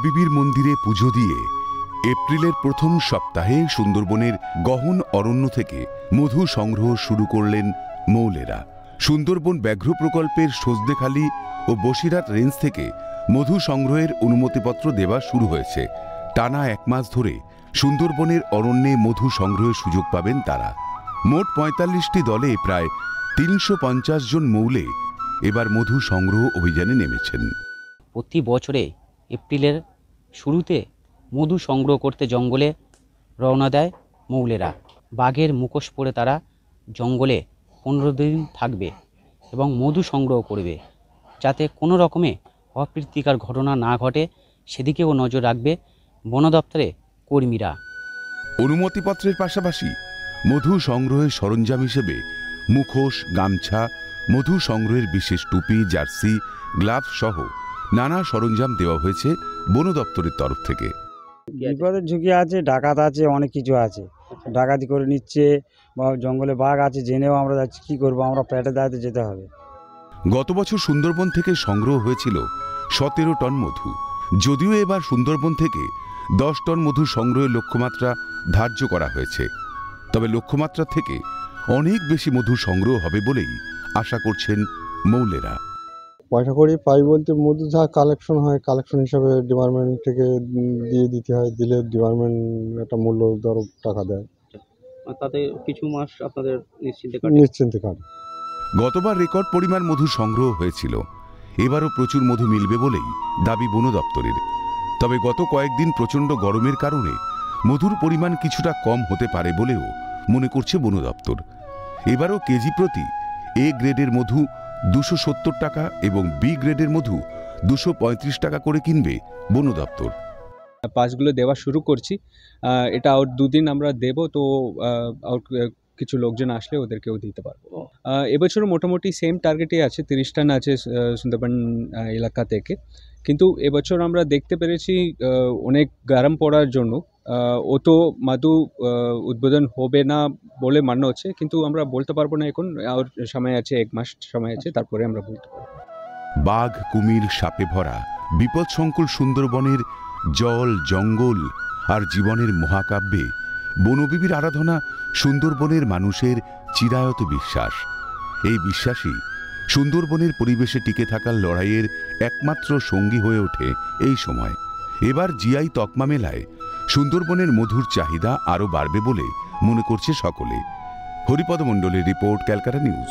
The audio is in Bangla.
বনবিবির মন্দিরে পুজো দিয়ে এপ্রিলের প্রথম সপ্তাহে সুন্দরবনের গহন অরণ্য থেকে মধু সংগ্রহ শুরু করলেন মৌলেরা। সুন্দরবন ব্যাঘ্র প্রকল্পের সজদেখালি ও বসিরহাট রেঞ্জ থেকে মধু সংগ্রহের অনুমতিপত্র দেওয়া শুরু হয়েছে। টানা 1 মাস ধরে সুন্দরবনের অরণ্যে মধু সংগ্রহের সুযোগ পাবেন তারা। মোট ৪৫টি দলে প্রায় ৩৫০ জন মৌলে এবার মধু সংগ্রহ অভিযানে নেমেছেন। প্রতি বছরে এপ্রিলের শুরুতে মধু সংগ্রহ করতে জঙ্গলে রওনা দেয় মৌলেরা। বাঘের মুখোশ পরে তারা জঙ্গলে 15 দিন থাকবে এবং মধু সংগ্রহ করবে, যাতে কোনো রকমে অপ্রীতিকর ঘটনা না ঘটে সেদিকেও নজর রাখবে বন দপ্তরের কর্মীরা। অনুমতিপত্রের পাশাপাশি মধু সংগ্রহের সরঞ্জাম হিসেবে মুখোশ, গামছা, মধু সংগ্রহের বিশেষ টুপি, জার্সি, গ্লাভস সহ নানা সরঞ্জাম দেওয়া হয়েছে বন দপ্তরের তরফ থেকে। বিপদের ঝুঁকি আছে, ডাকাত আছে, অনেক কিছু আছে, ডাকাতি করে নিচ্ছে বা জঙ্গলে বাঘ আছে জেনেও আমরা যাচ্ছি, কী করবো, আমরা পেটে দাঁড়াতে যেতে হবে। গত বছর সুন্দরবন থেকে সংগ্রহ হয়েছিল 17 টন মধু। যদিও এবার সুন্দরবন থেকে 10 টন মধু সংগ্রহের লক্ষ্যমাত্রা ধার্য করা হয়েছে, তবে লক্ষ্যমাত্রা থেকে অনেক বেশি মধু সংগ্রহ হবে বলেই আশা করছেন মৌলেরা। পয়সা করি পাই বলতে মধু যা কালেকশন হয়, কালেকশন হিসাবে ডিপার্টমেন্ট থেকে দিয়ে দিতে হয়, দিলে ডিপার্টমেন্ট একটা মূল্য দর টাকা দেয়, তাতে কিছু মাস আপনাদের নিশ্চিন্তে কাটে। গতবার রেকর্ড পরিমাণ মধু সংগ্রহ হয়েছিল, এবারও প্রচুর মধু মিলবে বলেই দাবি বন দপ্তরের। তবে গত কয়েকদিন প্রচণ্ড গরমের কারণে মধুর পরিমাণ কিছুটা কম হতে পারে বলেও মনে করছে বন দপ্তর। এবারও কেজি প্রতি এ গ্রেডের মধু 270 টাকা এবং বি গ্রেডের মধু 235 টাকা করে কিনবে বন দপ্তর। পাসগুলো দেওয়া শুরু করছি, এটা আর 2 দিন আমরা দেব, তো কিছু লোকজন আসলে ওদেরকেও দিতে পারবো। এবছর মোটামুটি সেম টার্গেটই আছে, 30 টন আছে সুন্দরবন এলাকা থেকে। কিন্তু এবছর আমরা দেখতে পেরেছি অনেক গরম পড়ার জন্য অত মধু উদ্বোধন হবে না বলে মনে হচ্ছে, কিন্তু আমরা বলতে পারবো না এখন, আর সময় আছে, 1 মাস সময় আছে, তারপরে আমরা বলতে পারবো। বাঘ, কুমির, সাপে ভরা বিপদসংকুল সুন্দরবনের জল, জঙ্গল আর জীবনের মহাকাব্যে বনবিবির আরাধনা সুন্দরবনের মানুষের চিরায়ত বিশ্বাস। এই বিশ্বাসই সুন্দরবনের পরিবেশে টিকে থাকার লড়াইয়ের একমাত্র সঙ্গী হয়ে ওঠে এই সময়। এবার জিআই তকমা মেলায় সুন্দরবনের মধুর চাহিদা আরও বাড়বে বলে মনে করছে সকলে। হরিপদ মণ্ডলের রিপোর্ট, ক্যালকাটা নিউজ।